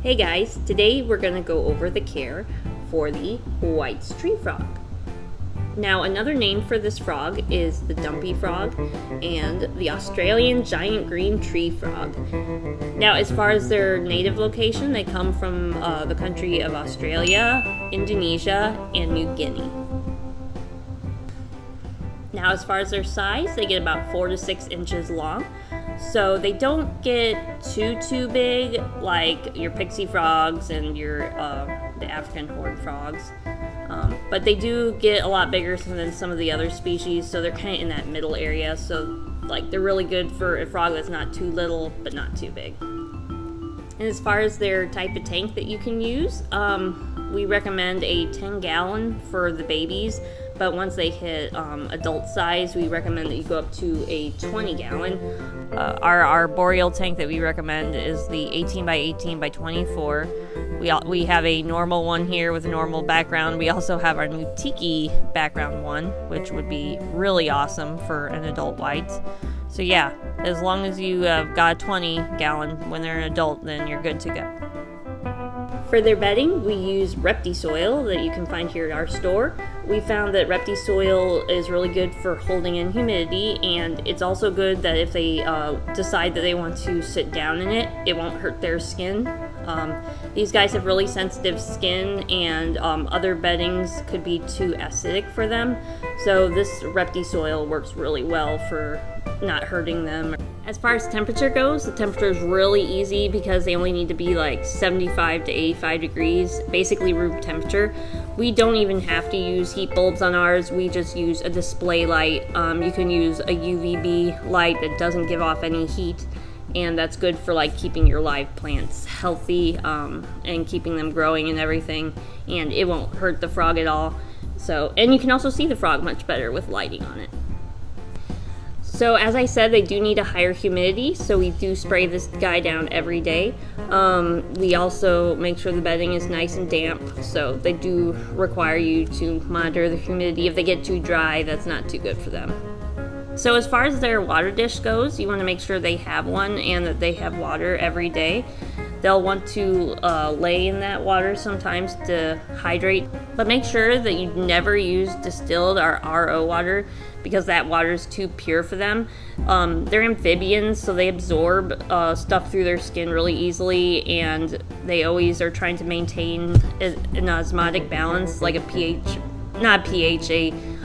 Hey guys, today we're going to go over the care for the white tree frog. Now, another name for this frog is the dumpy frog and the Australian giant green tree frog. Now, as far as their native location, they come from the country of Australia, Indonesia, and New Guinea. Now, as far as their size, they get about 4 to 6 inches long. So they don't get too big like your pixie frogs and your the African horned frogs, but they do get a lot bigger than some of the other species. So they're kind of in that middle area. So like they're really good for a frog that's not too little but not too big. And as far as their type of tank that you can use, we recommend a 10-gallon for the babies. But once they hit adult size, we recommend that you go up to a 20-gallon. Our arboreal tank that we recommend is the 18 by 18 by 24. We have a normal one here with a normal background. We also have our new tiki background one, which would be really awesome for an adult white. So yeah, as long as you got a 20-gallon when they're an adult, then you're good to go. For their bedding, we use Repti soil that you can find here at our store. We found that Repti soil is really good for holding in humidity, and it's also good that if they decide that they want to sit down in it, it won't hurt their skin. These guys have really sensitive skin, and other beddings could be too acidic for them. So this Repti soil works really well for not hurting them. As far as temperature goes, the temperature is really easy because they only need to be like 75 to 85 degrees, basically room temperature. We don't even have to use heat bulbs on ours. We just use a display light. You can use a UVB light that doesn't give off any heat, and that's good for like keeping your live plants healthy and keeping them growing and everything, and it won't hurt the frog at all. So, and you can also see the frog much better with lighting on it. So as I said, they do need a higher humidity, so we do spray this guy down every day. We also make sure the bedding is nice and damp, so they do require you to monitor the humidity. If they get too dry, that's not too good for them. So as far as their water dish goes, you want to make sure they have one and that they have water every day. They'll want to lay in that water sometimes to hydrate, but make sure that you never use distilled or RO water because that water is too pure for them. They're amphibians, so they absorb stuff through their skin really easily, and they always are trying to maintain an osmotic balance, like a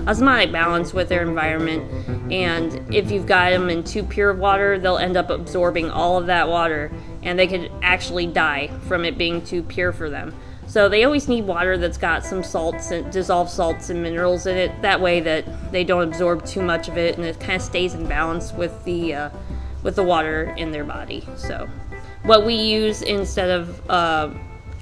osmotic balance with their environment. And if you've got them in too pure water, they'll end up absorbing all of that water, and they could actually die from it being too pure for them. So they always need water that's got some salts and dissolved salts and minerals in it. That way that they don't absorb too much of it, and it kind of stays in balance with the water in their body. So what we use instead of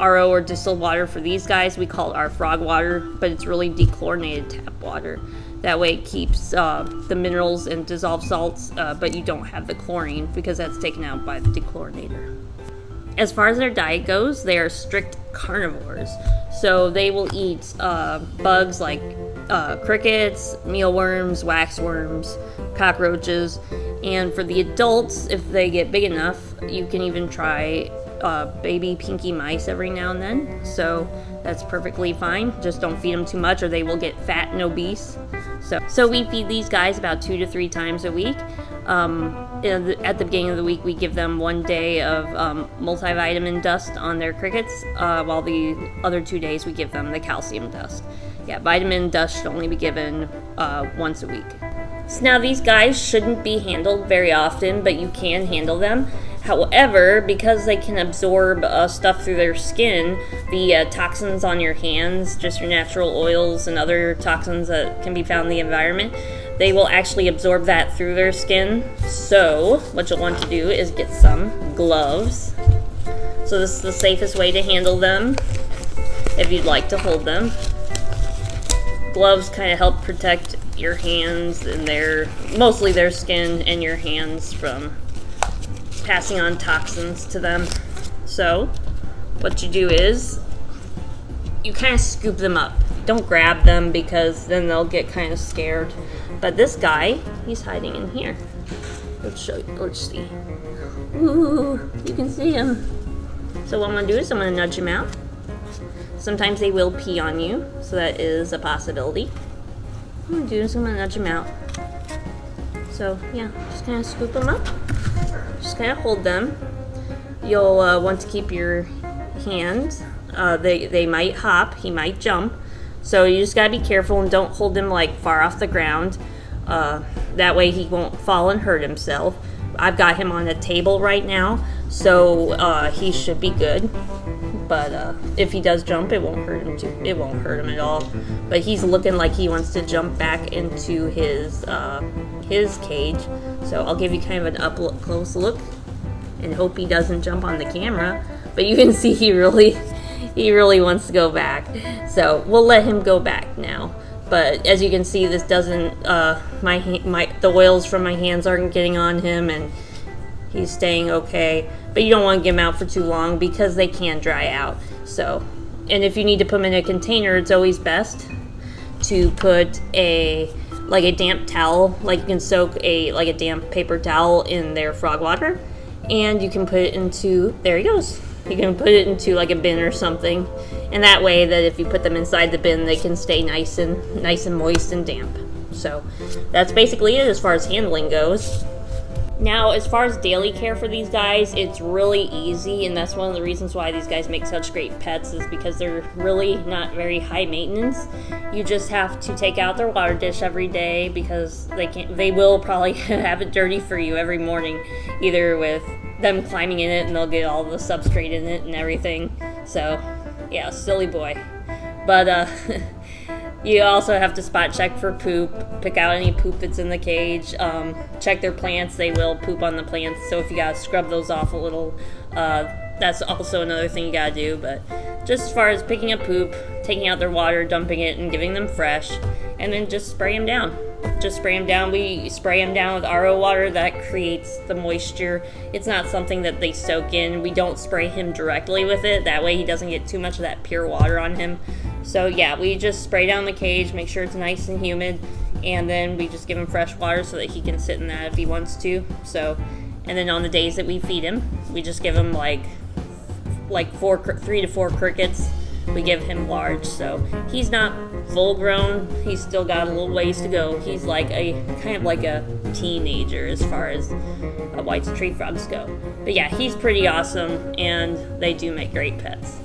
RO or distilled water for these guys, we call it our frog water, but it's really dechlorinated tap water. That way it keeps the minerals and dissolved salts, but you don't have the chlorine because that's taken out by the dechlorinator. As far as their diet goes, they are strict carnivores. So they will eat bugs like crickets, mealworms, waxworms, cockroaches. And for the adults, if they get big enough, you can even try baby pinky mice every now and then. So that's perfectly fine. Just don't feed them too much or they will get fat and obese. So we feed these guys about 2 to 3 times a week. At the beginning of the week, we give them 1 day of multivitamin dust on their crickets, while the other 2 days we give them the calcium dust. Yeah, vitamin dust should only be given once a week. So now these guys shouldn't be handled very often, but you can handle them. However, because they can absorb stuff through their skin, the toxins on your hands, just your natural oils and other toxins that can be found in the environment, they will actually absorb that through their skin. So what you'll want to do is get some gloves. So this is the safest way to handle them if you'd like to hold them. Gloves kind of help protect your hands and mostly their skin and your hands from passing on toxins to them. So what you do is you kind of scoop them up don't grab them because then they'll get kind of scared. But this guy, he's hiding in here. Let's show you. Let's see. Ooh, you can see him. So what I'm gonna do is I'm gonna nudge him out. Sometimes they will pee on you, so that is a possibility. What I'm gonna do is I'm gonna nudge him out. So yeah, just kind of scoop them up. Just kind of hold them. You'll want to keep your hands. They might hop, he might jump. So you just gotta be careful and don't hold him like far off the ground. That way he won't fall and hurt himself. I've got him on a table right now, so he should be good. But if he does jump, it won't hurt him it won't hurt him at all. But he's looking like he wants to jump back into his cage. So I'll give you kind of an close look and hope he doesn't jump on the camera. But you can see he really wants to go back. So we'll let him go back now. But as you can see, this doesn't, the oils from my hands aren't getting on him, and he's staying okay. But you don't want to get him out for too long because they can dry out. So, and if you need to put them in a container, it's always best to put a damp towel, like you can soak a damp paper towel in their frog water, and you can put it into, there he goes. You can put it into like a bin or something, and that way that if you put them inside the bin, they can stay nice and moist and damp. So that's basically it as far as handling goes. Now, as far as daily care for these guys, it's really easy, and that's one of the reasons why these guys make such great pets, is because they're really not very high maintenance. You just have to take out their water dish every day because they will probably have it dirty for you every morning, either with them climbing in it and they'll get all the substrate in it and everything. So yeah, silly boy. But you also have to spot check for poop, pick out any poop that's in the cage, check their plants. They will poop on the plants, so if you gotta scrub those off a little, that's also another thing you gotta do. But just as far as picking up poop, taking out their water, dumping it, and giving them fresh, and then just spray them down. Just spray them down. We spray them down with RO water. That creates the moisture. It's not something that they soak in. We don't spray him directly with it. That way he doesn't get too much of that pure water on him. So yeah, we just spray down the cage, make sure it's nice and humid, and then we just give him fresh water so that he can sit in that if he wants to. So, and then on the days that we feed him, we just give him like 3 to 4 crickets. We give him large, so he's not full grown. He's still got a little ways to go. He's like kind of like a teenager as far as white tree frogs go. But yeah, he's pretty awesome, and they do make great pets.